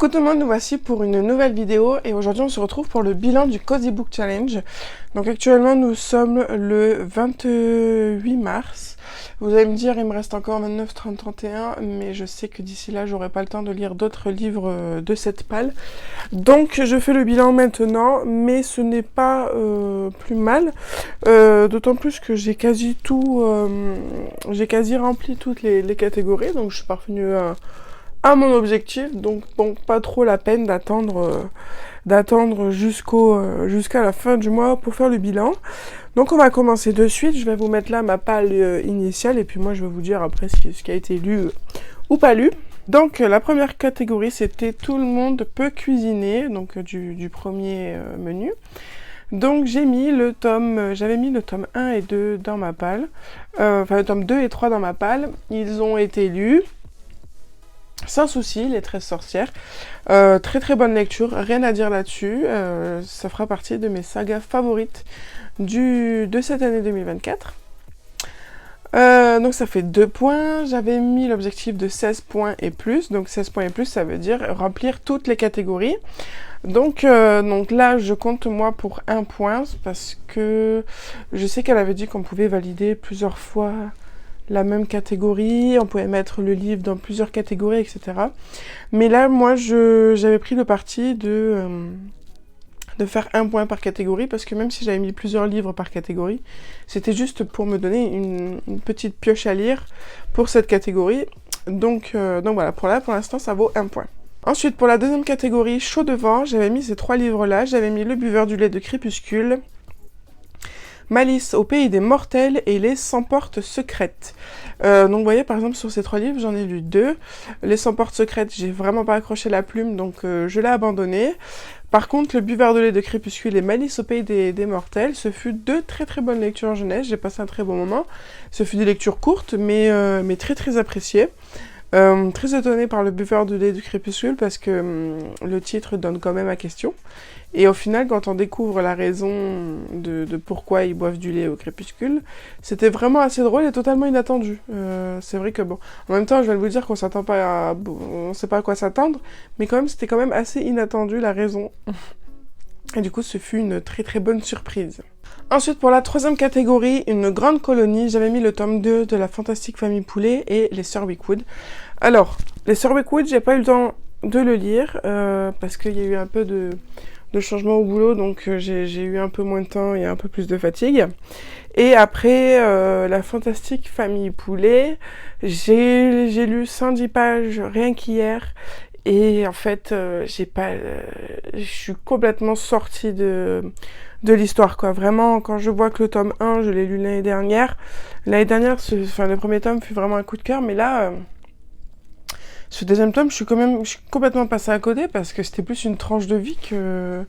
Coucou tout le monde, nous voici pour une nouvelle vidéo et aujourd'hui on se retrouve pour le bilan du Cozy Book Challenge. Donc actuellement nous sommes le 28 mars. Vous allez me dire il me reste encore 29, 30, 31 mais je sais que d'ici là j'aurai pas le temps de lire d'autres livres de cette palle. Donc je fais le bilan maintenant mais ce n'est pas plus mal. D'autant plus que j'ai quasi rempli toutes les catégories donc je suis parvenue à mon objectif, donc bon, pas trop la peine d'attendre jusqu'à la fin du mois pour faire le bilan. Donc on va commencer de suite, je vais vous mettre là ma palle initiale et puis moi je vais vous dire après ce qui a été lu ou pas lu. Donc la première catégorie c'était tout le monde peut cuisiner, donc du premier menu. Donc j'avais mis le tome 1 et 2 dans ma palle, enfin le tome 2 et 3 dans ma palle, ils ont été lus. Sans souci, les 13 sorcières. Très très bonne lecture, rien à dire là-dessus. Ça fera partie de mes sagas favorites de cette année 2024. Donc ça fait 2 points. J'avais mis l'objectif de 16 points et plus. Donc 16 points et plus, ça veut dire remplir toutes les catégories. Donc là, je compte moi pour 1 point parce que je sais qu'elle avait dit qu'on pouvait valider plusieurs fois la même catégorie, on pouvait mettre le livre dans plusieurs catégories, etc. Mais là, moi, j'avais pris le parti de faire 1 point par catégorie, parce que même si j'avais mis plusieurs livres par catégorie, c'était juste pour me donner une petite pioche à lire pour cette catégorie. Donc voilà, pour l'instant, ça vaut 1 point. Ensuite, pour la deuxième catégorie, chaud devant, j'avais mis ces 3 livres-là. J'avais mis Le buveur du lait de Crépuscule, Malice au pays des mortels et Les 100 portes secrètes. Donc vous voyez par exemple sur ces 3 livres j'en ai lu 2. Les 100 portes secrètes j'ai vraiment pas accroché la plume donc je l'ai abandonné. Par contre Le buveur de lait de Crépuscule et Malice au pays des mortels, ce fut 2 très très bonnes lectures en jeunesse, j'ai passé un très bon moment. Ce fut des lectures courtes mais très très appréciées. Très étonnée par Le buveur de lait de Crépuscule parce que le titre donne quand même à question. Et au final, quand on découvre la raison de pourquoi ils boivent du lait au crépuscule, c'était vraiment assez drôle et totalement inattendu. C'est vrai que bon, en même temps, je vais vous dire qu'on s'attend pas on sait pas à quoi s'attendre, mais quand même, c'était quand même assez inattendu la raison. Et du coup, ce fut une très très bonne surprise. Ensuite, pour la troisième catégorie, une grande colonie, j'avais mis le tome 2 de la Fantastique Famille Poulet et les Sœurs Wickwood. Alors, les Sœurs Wickwood, j'ai pas eu le temps de le lire parce qu'il y a eu un peu de changement au boulot, donc j'ai eu un peu moins de temps et un peu plus de fatigue. Et après, la Fantastique Famille Poulet, j'ai lu 110 pages rien qu'hier. Et en fait, je suis complètement sortie de l'histoire, quoi. Vraiment, quand je vois que le tome 1, je l'ai lu l'année dernière. L'année dernière, le premier tome fut vraiment un coup de cœur, mais là, ce deuxième tome, je suis complètement passée à côté parce que c'était plus une tranche de vie que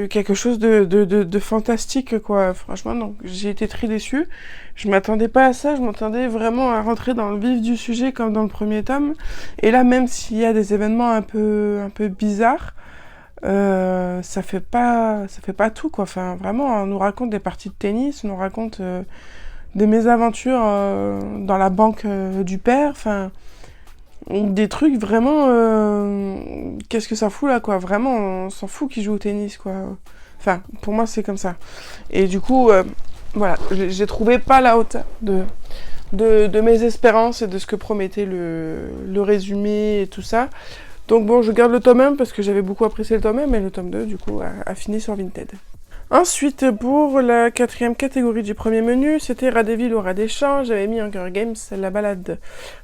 quelque chose de fantastique, quoi. Franchement, donc j'ai été très déçue. Je m'attendais pas à ça, je m'attendais vraiment à rentrer dans le vif du sujet comme dans le premier tome. Et là, même s'il y a des événements un peu bizarres, ça fait pas tout, quoi. Enfin, vraiment, on nous raconte des parties de tennis, on nous raconte des mésaventures dans la banque du père, enfin des trucs vraiment qu'est-ce que ça fout là, quoi. Vraiment on s'en fout qu'ils jouent au tennis, quoi. Enfin pour moi c'est comme ça et du coup voilà, j'ai trouvé pas la hauteur de mes espérances et de ce que promettait le résumé et tout ça. Donc bon, je garde le tome 1 parce que j'avais beaucoup apprécié le tome 1, mais le tome 2 du coup a fini sur Vinted. Ensuite, pour la 4e catégorie du premier menu, c'était Rat des villes au rat des champs. J'avais mis Hunger Games, la balade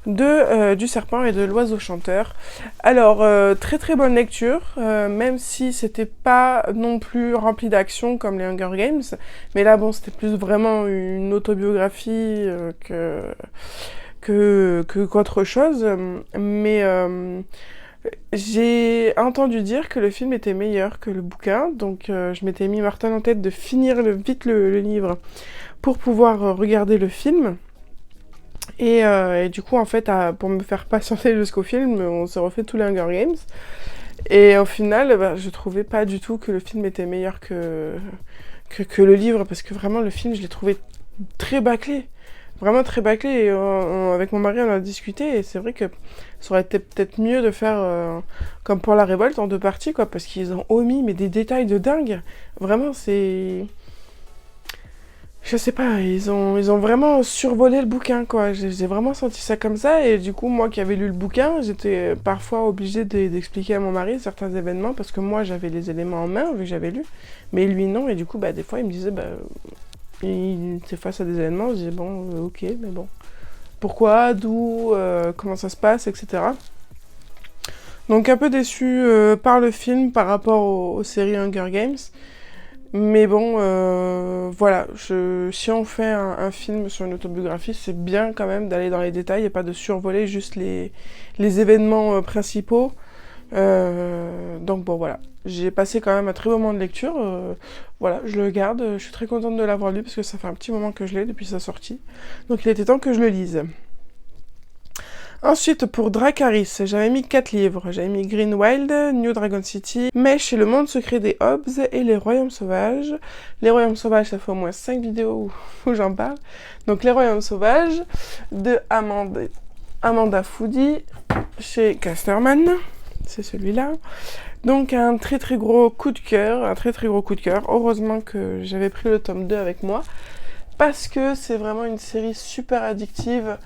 du serpent et de l'oiseau chanteur. Alors, très très bonne lecture, même si c'était pas non plus rempli d'action comme les Hunger Games. Mais là, bon, c'était plus vraiment une autobiographie qu'autre chose. Mais j'ai entendu dire que le film était meilleur que le bouquin, donc je m'étais mis Martin en tête de finir vite le livre pour pouvoir regarder le film. Et du coup, en fait, pour me faire patienter jusqu'au film, on se refait tous les Hunger Games. Et au final, je trouvais pas du tout que le film était meilleur que le livre, parce que vraiment, le film, je l'ai trouvé très bâclé. vraiment très bâclé. Et avec mon mari, on a discuté et c'est vrai que ça aurait été peut-être mieux de faire comme pour la révolte en 2 parties, quoi, parce qu'ils ont omis mais des détails de dingue. Vraiment, c'est... Je sais pas, ils ont vraiment survolé le bouquin, quoi. J'ai vraiment senti ça comme ça, et du coup, moi qui avais lu le bouquin, j'étais parfois obligée d'expliquer à mon mari certains événements, parce que moi, j'avais les éléments en main, vu que j'avais lu, mais lui, non, et du coup, bah, des fois, il me disait, bah, il était face à des événements, je disais, bon, ok, mais bon, pourquoi, d'où, comment ça se passe, etc. Donc, un peu déçue par le film par rapport aux séries Hunger Games. Mais bon, voilà, si on fait un film sur une autobiographie, c'est bien quand même d'aller dans les détails et pas de survoler juste les événements principaux. Donc bon, voilà, j'ai passé quand même un très bon moment de lecture. Voilà, je le garde, je suis très contente de l'avoir lu parce que ça fait un petit moment que je l'ai depuis sa sortie. Donc il était temps que je le lise. Ensuite, pour Dracarys, j'avais mis 4 livres. J'avais mis Greenwild, New Dragon City, Mesh et le monde secret des Hobbs et les Royaumes sauvages. Les Royaumes sauvages, ça fait au moins 5 vidéos où j'en parle. Donc les Royaumes sauvages de Amanda Foody chez Casterman. C'est celui-là. Donc un très très gros coup de cœur, Heureusement que j'avais pris le tome 2 avec moi. Parce que c'est vraiment une série super addictive.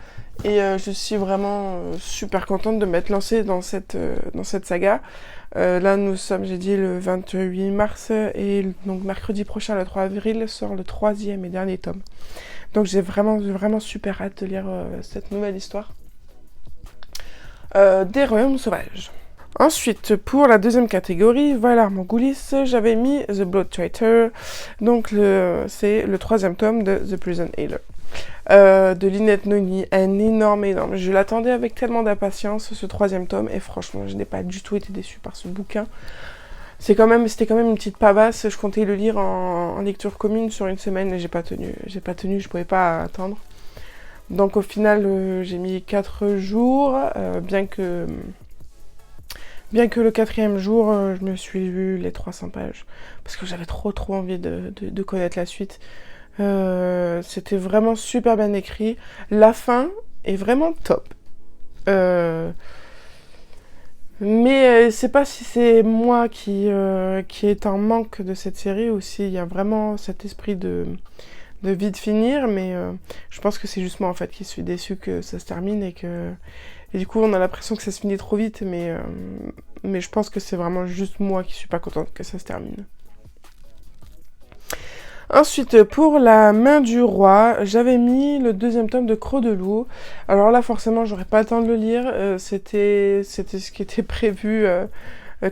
Et je suis vraiment super contente de m'être lancée dans cette saga. Là, nous sommes, j'ai dit, le 28 mars et donc mercredi prochain, le 3 avril, sort le 3e et dernier tome. Donc j'ai vraiment super hâte de lire cette nouvelle histoire des Royaumes sauvages. Ensuite, pour la deuxième catégorie, Valar Morghulis, j'avais mis The Blood Traitor. Donc c'est le 3e tome de The Prison Healer. De Lynette Noni, un énorme. Je l'attendais avec tellement d'impatience, ce 3e tome, et franchement, je n'ai pas du tout été déçue par ce bouquin. C'était quand même une petite pavasse, je comptais le lire en lecture commune sur une semaine, et j'ai pas tenu, je pouvais pas attendre. Donc au final, j'ai mis 4 jours, bien que le 4e jour, je me suis lu les 300 pages, parce que j'avais trop envie de connaître la suite. C'était vraiment super bien écrit. La fin est vraiment top. Mais c'est pas si c'est moi qui est en manque de cette série ou s'il y a vraiment cet esprit de vie de finir, mais je pense que c'est juste moi en fait qui suis déçue que ça se termine et du coup on a l'impression que ça se finit trop vite, mais je pense que c'est vraiment juste moi qui suis pas contente que ça se termine. Ensuite, pour La Main du Roi, j'avais mis le 2e tome de Croc de Loup. Alors là, forcément, j'aurais pas le temps de le lire. C'était ce qui était prévu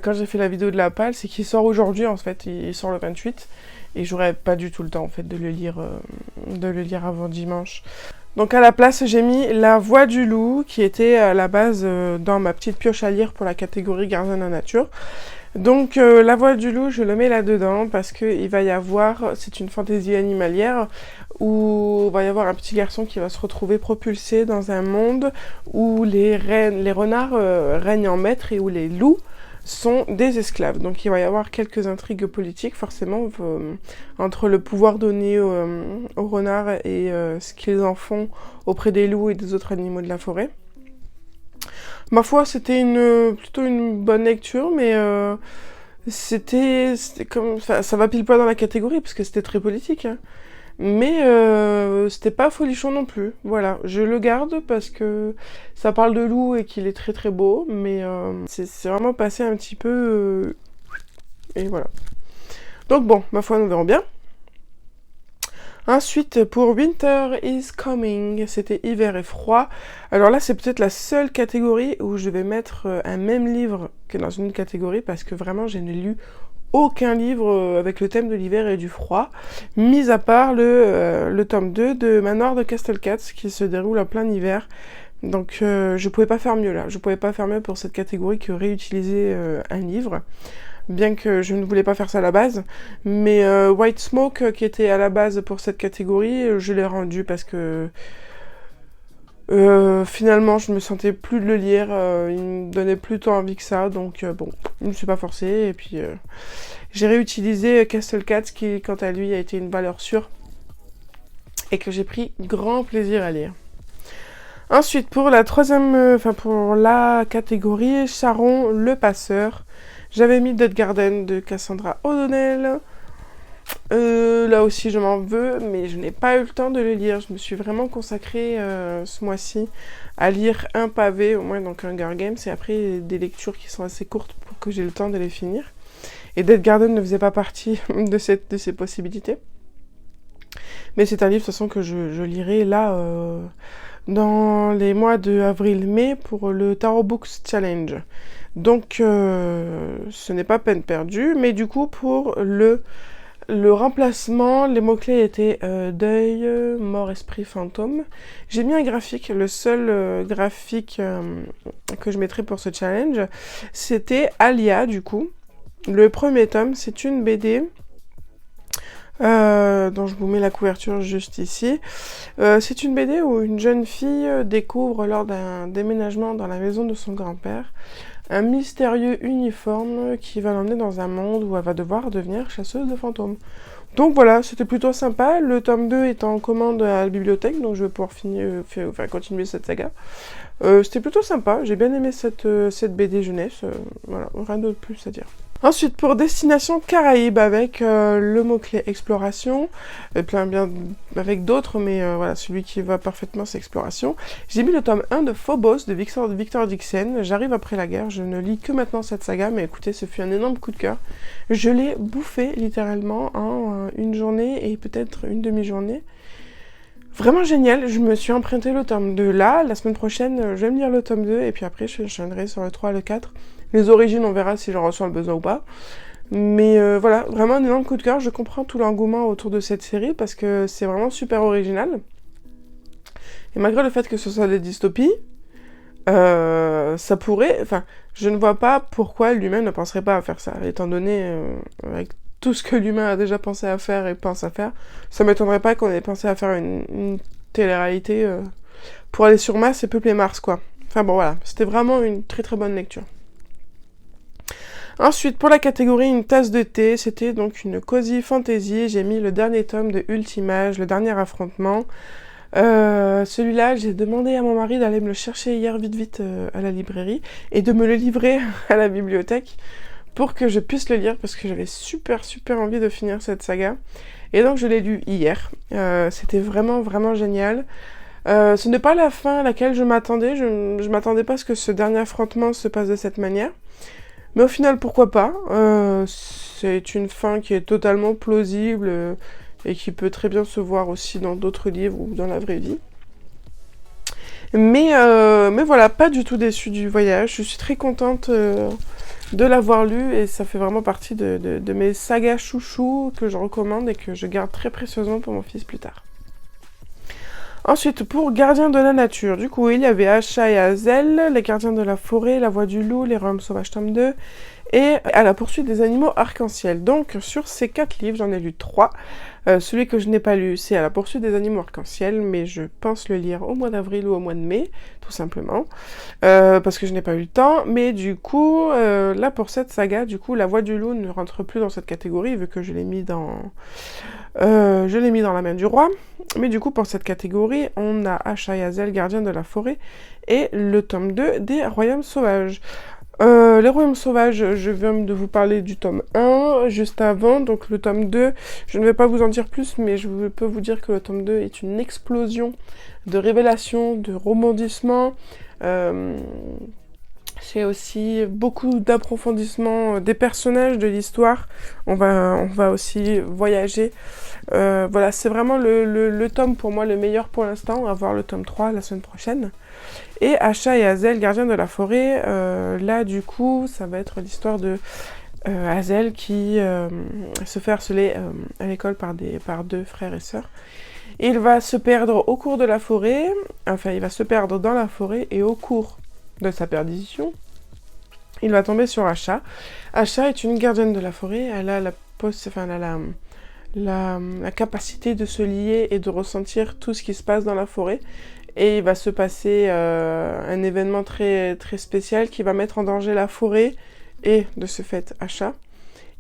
quand j'ai fait la vidéo de la palle. C'est qu'il sort aujourd'hui, en fait. Il sort le 28. Et j'aurais pas du tout le temps, en fait, de le lire avant dimanche. Donc à la place, j'ai mis La Voix du Loup, qui était à la base dans ma petite pioche à lire pour la catégorie Gardien de la Nature. Donc La Voix du Loup, je le mets là-dedans parce qu'il va y avoir, c'est une fantaisie animalière, où il va y avoir un petit garçon qui va se retrouver propulsé dans un monde où les renards règnent en maître et où les loups sont des esclaves. Donc il va y avoir quelques intrigues politiques forcément entre le pouvoir donné aux renards et ce qu'ils en font auprès des loups et des autres animaux de la forêt. Ma foi, c'était plutôt une bonne lecture, mais c'était comme... Enfin, ça va pile poil dans la catégorie, parce que c'était très politique, hein. Mais c'était pas folichon non plus. Voilà, je le garde parce que ça parle de loup et qu'il est très très beau, mais c'est vraiment passé un petit peu... et voilà. Donc bon, ma foi, nous verrons bien. Ensuite, pour Winter is Coming, c'était hiver et froid. Alors là, c'est peut-être la seule catégorie où je vais mettre un même livre que dans une autre catégorie, parce que vraiment, je n'ai lu aucun livre avec le thème de l'hiver et du froid, mis à part le tome 2 de Manoir de Castelcats, qui se déroule en plein hiver. Donc je pouvais pas faire mieux là, je pouvais pas faire mieux pour cette catégorie que réutiliser un livre. Bien que je ne voulais pas faire ça à la base, mais White Smoke, qui était à la base pour cette catégorie, je l'ai rendu parce que finalement je me sentais plus de le lire, il me donnait plus tant envie que ça, donc bon, je ne me suis pas forcée, et puis j'ai réutilisé Castle Cats, qui quant à lui a été une valeur sûre et que j'ai pris grand plaisir à lire. Ensuite, pour la pour la catégorie Charon le Passeur, j'avais mis Dead Garden de Cassandra O'Donnell. Là aussi, je m'en veux, mais je n'ai pas eu le temps de le lire. Je me suis vraiment consacrée ce mois-ci à lire un pavé, au moins donc Hunger Games, et après des lectures qui sont assez courtes pour que j'ai le temps de les finir. Et Dead Garden ne faisait pas partie de ces possibilités. Mais c'est un livre de toute façon que je lirai là dans les mois de avril-mai pour le Tarot Books Challenge. Donc ce n'est pas peine perdue, mais du coup pour le remplacement, les mots-clés étaient deuil, mort, esprit, fantôme. J'ai mis un graphique, le seul graphique que je mettrais pour ce challenge, c'était Alia du coup. Le premier tome, c'est une BD dont je vous mets la couverture juste ici. C'est une BD où une jeune fille découvre lors d'un déménagement dans la maison de son grand-père un mystérieux uniforme qui va l'emmener dans un monde où elle va devoir devenir chasseuse de fantômes. Donc voilà, c'était plutôt sympa. Le tome 2 est en commande à la bibliothèque, donc je vais pouvoir continuer cette saga. C'était plutôt sympa, j'ai bien aimé cette BD jeunesse. Voilà, rien d'autre plus à dire. Ensuite, pour Destination Caraïbes, avec le mot-clé exploration, et plein bien avec d'autres, mais voilà, celui qui va parfaitement, c'est exploration. J'ai mis le tome 1 de Phobos de Victor Dixon. J'arrive après la guerre, je ne lis que maintenant cette saga, mais écoutez, ce fut un énorme coup de cœur. Je l'ai bouffé littéralement en une journée et peut-être une demi-journée. Vraiment génial, je me suis emprunté le tome 2 là, la semaine prochaine je vais me lire le tome 2 et puis après je enchaînerai sur le 3 et le 4. Les origines on verra si j'en ressens le besoin ou pas. Mais voilà, vraiment un énorme coup de cœur, je comprends tout l'engouement autour de cette série parce que c'est vraiment super original. Et malgré le fait que ce soit des dystopies, ça pourrait, je ne vois pas pourquoi l'humain ne penserait pas à faire ça, étant donné avec tout ce que l'humain a déjà pensé à faire et pense à faire, ça m'étonnerait pas qu'on ait pensé à faire une télé-réalité pour aller sur Mars et peupler Mars, quoi. Enfin bon, voilà, c'était vraiment une très très bonne lecture. Ensuite, pour la catégorie Une tasse de thé, c'était donc une cozy fantasy. J'ai mis le dernier tome de Ultimage, le dernier affrontement. Celui-là, j'ai demandé à mon mari d'aller me le chercher hier vite à la librairie et de me le livrer à la bibliothèque pour que je puisse le lire parce que j'avais super envie de finir cette saga. Et donc je l'ai lu hier. C'était vraiment génial. Ce n'est pas la fin à laquelle je m'attendais. Je m'attendais pas à ce que ce dernier affrontement se passe de cette manière. Mais au final, pourquoi pas. C'est une fin qui est totalement plausible et qui peut très bien se voir aussi dans d'autres livres ou dans la vraie vie. Mais voilà, pas du tout déçue du voyage. Je suis très contente de l'avoir lu et ça fait vraiment partie de mes sagas chouchous que je recommande et que je garde très précieusement pour mon fils plus tard. Ensuite, pour Gardiens de la Nature, du coup, il y avait Asha et Hazel, Les Gardiens de la Forêt, La Voix du Loup, Les Royaumes Sauvages tome 2 et À la poursuite des animaux arc-en-ciel. Donc, sur ces 4 livres, j'en ai lu 3. Celui que je n'ai pas lu, c'est À la poursuite des animaux arc-en-ciel, mais je pense le lire au mois d'avril ou au mois de mai, tout simplement, parce que je n'ai pas eu le temps. Mais du coup, là, pour cette saga, du coup, La Voix du Loup ne rentre plus dans cette catégorie, vu que je l'ai mis dans La Main du Roi. Mais du coup, pour cette catégorie, on a Asha et Hazel, Gardiens de la Forêt, et le tome 2 des Royaumes Sauvages. Les Royaumes Sauvages, je viens de vous parler du tome 1 juste avant, donc le tome 2, je ne vais pas vous en dire plus, mais je peux vous dire que le tome 2 est une explosion de révélations, de rebondissements. C'est aussi beaucoup d'approfondissement des personnages, de l'histoire. On va aussi voyager. Voilà, c'est vraiment le tome pour moi le meilleur pour l'instant. On va voir le tome 3 la semaine prochaine. Et Asha et Hazel, Gardiens de la Forêt, là du coup, ça va être l'histoire de Hazel qui se fait harceler à l'école par 2 frères et sœurs. Il va se perdre au cours de la forêt, il va se perdre dans la forêt et au cours de sa perdition, il va tomber sur Asha. Asha est une gardienne de la forêt, elle a la capacité de se lier et de ressentir tout ce qui se passe dans la forêt. Et il va se passer un événement très, très spécial qui va mettre en danger la forêt et de ce fait Asha.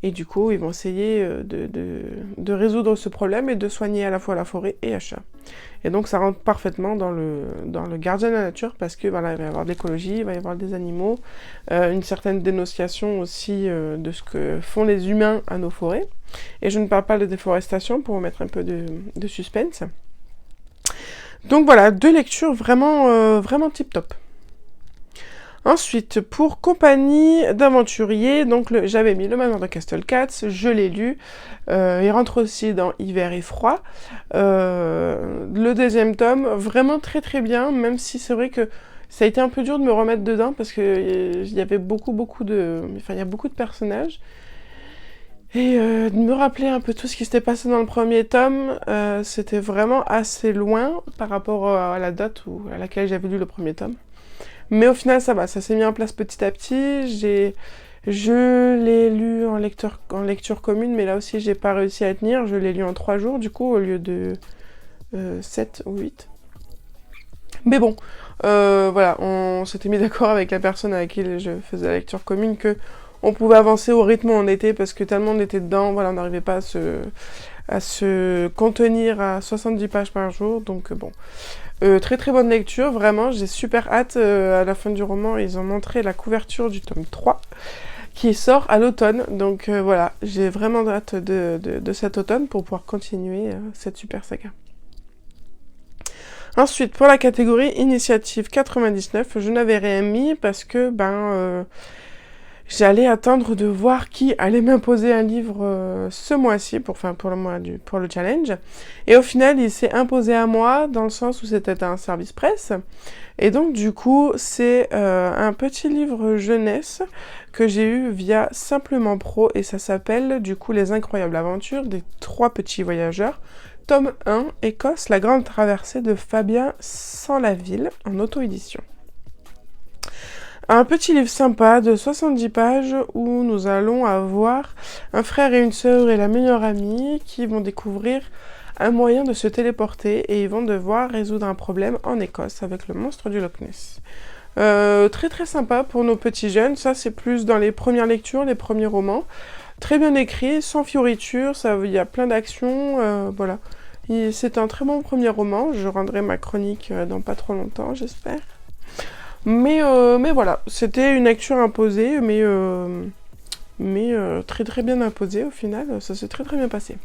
Et du coup, ils vont essayer de résoudre ce problème et de soigner à la fois la forêt et Asha. Et donc ça rentre parfaitement dans le gardien de la nature parce que voilà, il va y avoir de l'écologie, il va y avoir des animaux, une certaine dénonciation aussi de ce que font les humains à nos forêts. Et je ne parle pas de déforestation pour mettre un peu de suspense. Donc voilà, 2 lectures vraiment, vraiment tip top. Ensuite, pour compagnie d'aventuriers, donc j'avais mis Le Manoir de Castle Cats, je l'ai lu. Il rentre aussi dans Hiver et Froid. Le 2e tome, vraiment très très bien, même si c'est vrai que ça a été un peu dur de me remettre dedans parce que il y avait beaucoup de... Enfin, il y a beaucoup de personnages. Et de me rappeler un peu tout ce qui s'était passé dans le 1er tome, c'était vraiment assez loin par rapport à la date à laquelle j'avais lu le 1er tome. Mais au final, ça va, ça s'est mis en place petit à petit. Je l'ai lu en lecture commune, mais là aussi, j'ai pas réussi à tenir. Je l'ai lu en 3 jours, du coup, au lieu de 7 ou 8. Mais bon, voilà, on s'était mis d'accord avec la personne avec qui je faisais la lecture commune que on pouvait avancer au rythme où on était, parce que tellement on était dedans, voilà, on n'arrivait pas à se contenir à 70 pages par jour, donc bon. Très très bonne lecture, vraiment, j'ai super hâte. À la fin du roman, ils ont montré la couverture du tome 3 qui sort à l'automne. Donc voilà, j'ai vraiment hâte de cet automne pour pouvoir continuer cette super saga. Ensuite, pour la catégorie Initiative 99, je n'avais rien mis parce que j'allais attendre de voir qui allait m'imposer un livre ce mois-ci, pour le challenge. Et au final, il s'est imposé à moi, dans le sens où c'était un service presse. Et donc, du coup, c'est un petit livre jeunesse que j'ai eu via Simplement Pro, et ça s'appelle, du coup, Les incroyables aventures des 3 petits voyageurs. Tome 1, Écosse, la grande traversée de Fabien Sanlaville, en auto-édition. Un petit livre sympa de 70 pages où nous allons avoir un frère et une sœur et la meilleure amie qui vont découvrir un moyen de se téléporter et ils vont devoir résoudre un problème en Écosse avec le monstre du Loch Ness. Très très sympa pour nos petits jeunes, ça c'est plus dans les premières lectures, les premiers romans. Très bien écrit, sans fioritures, il y a plein d'actions, voilà. C'est un très bon premier roman, je rendrai ma chronique dans pas trop longtemps, j'espère. Mais voilà, c'était une lecture imposée, mais très très bien imposée au final, ça s'est très très bien passé.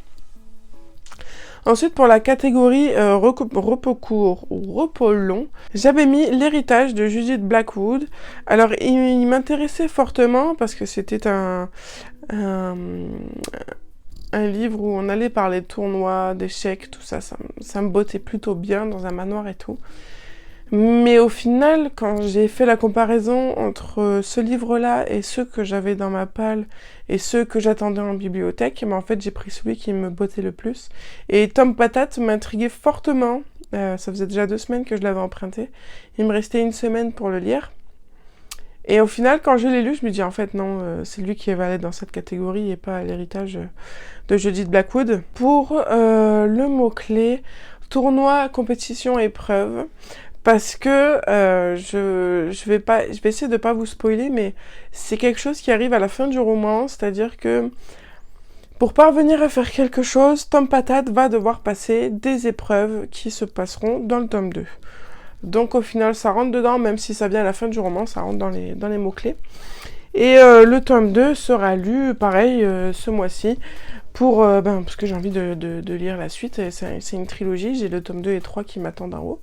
Ensuite, pour la catégorie repos court ou repos long, j'avais mis L'héritage de Judith Blackwood. Alors, il m'intéressait fortement parce que c'était un livre où on allait parler de tournois, d'échecs, tout ça me bottait plutôt bien dans un manoir et tout. Mais au final, quand j'ai fait la comparaison entre ce livre-là et ceux que j'avais dans ma palle et ceux que j'attendais en bibliothèque, en fait, j'ai pris celui qui me bottait le plus. Et Tom Patate m'intriguait fortement. Ça faisait déjà 2 semaines que je l'avais emprunté. Il me restait 1 semaine pour le lire. Et au final, quand je l'ai lu, je me dis en fait non, c'est lui qui va aller dans cette catégorie et pas L'héritage de Judith Blackwood. Pour le mot-clé, tournoi, compétition, épreuve. Parce que je vais essayer de pas vous spoiler, mais c'est quelque chose qui arrive à la fin du roman, c'est-à-dire que pour parvenir à faire quelque chose, Tom Patate va devoir passer des épreuves qui se passeront dans le tome 2. Donc au final, ça rentre dedans, même si ça vient à la fin du roman, ça rentre dans les mots-clés. Et le tome 2 sera lu, pareil, ce mois-ci, parce que j'ai envie de lire la suite. C'est une trilogie, j'ai le tome 2 et 3 qui m'attendent en haut.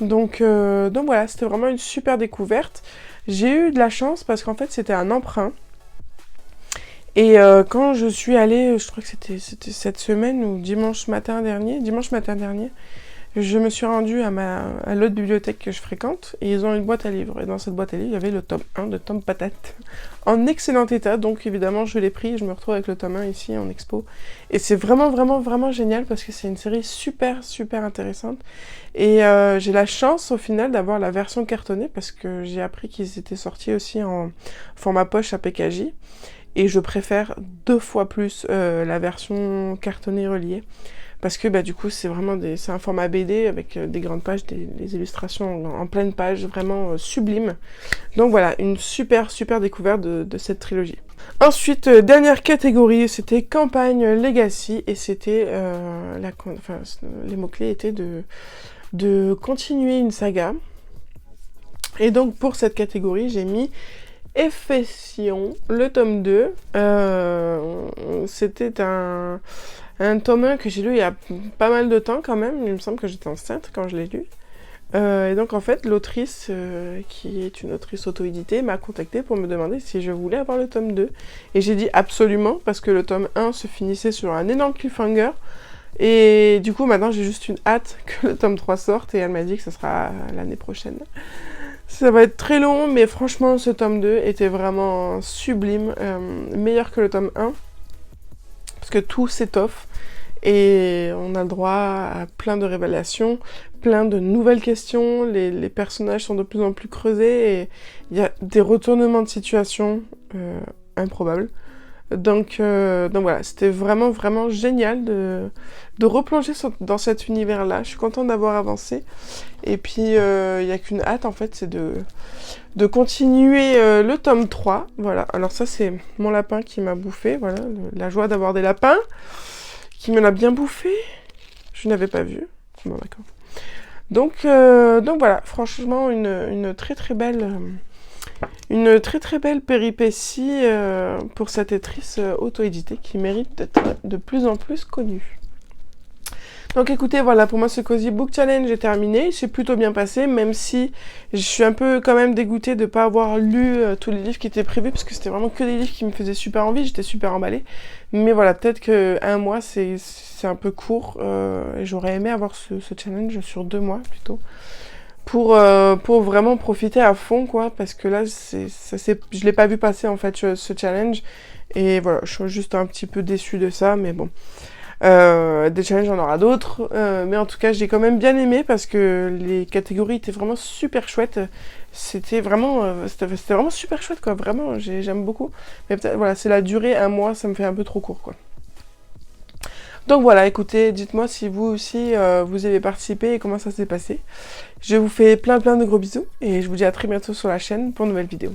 Donc voilà, c'était vraiment une super découverte. J'ai eu de la chance parce qu'en fait, c'était un emprunt. Et quand je suis allée, je crois que c'était cette semaine ou dimanche matin dernier, je me suis rendue à l'autre bibliothèque que je fréquente et ils ont une boîte à livres. Et dans cette boîte à livres, il y avait le tome 1 de Tom Patate en excellent état. Donc évidemment, je l'ai pris et je me retrouve avec le tome 1 ici en expo. Et c'est vraiment, vraiment, vraiment génial parce que c'est une série super, super intéressante. Et j'ai la chance au final d'avoir la version cartonnée parce que j'ai appris qu'ils étaient sortis aussi en format poche à PKJ. Et je préfère 2 fois plus la version cartonnée reliée. parce que du coup c'est vraiment c'est un format BD avec des grandes pages, des illustrations en pleine page, vraiment sublime. Donc voilà, une super découverte de cette trilogie. Ensuite, dernière catégorie, c'était campagne Legacy, et c'était les mots-clés étaient de continuer une saga. Et donc pour cette catégorie, j'ai mis Efession, le tome 2. C'était un tome 1 que j'ai lu il y a pas mal de temps quand même. Il me semble que j'étais enceinte quand je l'ai lu. Et donc en fait, l'autrice, qui est une autrice auto-éditée, m'a contactée pour me demander si je voulais avoir le tome 2. Et j'ai dit absolument, parce que le tome 1 se finissait sur un énorme cliffhanger. Et du coup, maintenant, j'ai juste une hâte que le tome 3 sorte, et elle m'a dit que ce sera l'année prochaine. Ça va être très long, mais franchement, ce tome 2 était vraiment sublime, meilleur que le tome 1, parce que tout s'étoffe. Et on a le droit à plein de révélations, plein de nouvelles questions, les personnages sont de plus en plus creusés, et il y a des retournements de situation improbables. Donc voilà, c'était vraiment génial de replonger dans cet univers-là. Je suis contente d'avoir avancé. Et puis, il n'y a qu'une hâte, en fait, c'est de continuer le tome 3. Voilà, alors ça, c'est mon lapin qui m'a bouffé. Voilà, la joie d'avoir des lapins. Qui me l'a bien bouffé. Je n'avais pas vu. Bon, d'accord. Donc voilà, franchement, une très belle péripétie pour cette autrice auto-éditée qui mérite d'être de plus en plus connue. Donc écoutez, voilà, pour moi ce Cozy Book Challenge est terminé, c'est plutôt bien passé, même si je suis un peu quand même dégoûtée de ne pas avoir lu tous les livres qui étaient prévus, parce que c'était vraiment que des livres qui me faisaient super envie, j'étais super emballée. Mais voilà, peut-être qu'un mois c'est un peu court, et j'aurais aimé avoir ce challenge sur 2 mois plutôt, pour vraiment profiter à fond, quoi, parce que là, je l'ai pas vu passer en fait ce challenge, et voilà, je suis juste un petit peu déçue de ça, mais bon. Des challenges, on en aura d'autres, mais en tout cas j'ai quand même bien aimé parce que les catégories étaient vraiment super chouettes. C'était vraiment super chouette, quoi, vraiment j'aime beaucoup, mais peut-être voilà, c'est la durée, 1 mois, ça me fait un peu trop court, quoi. Donc voilà, écoutez, dites-moi si vous aussi vous avez participé et comment ça s'est passé. Je vous fais plein de gros bisous et je vous dis à très bientôt sur la chaîne pour une nouvelle vidéo.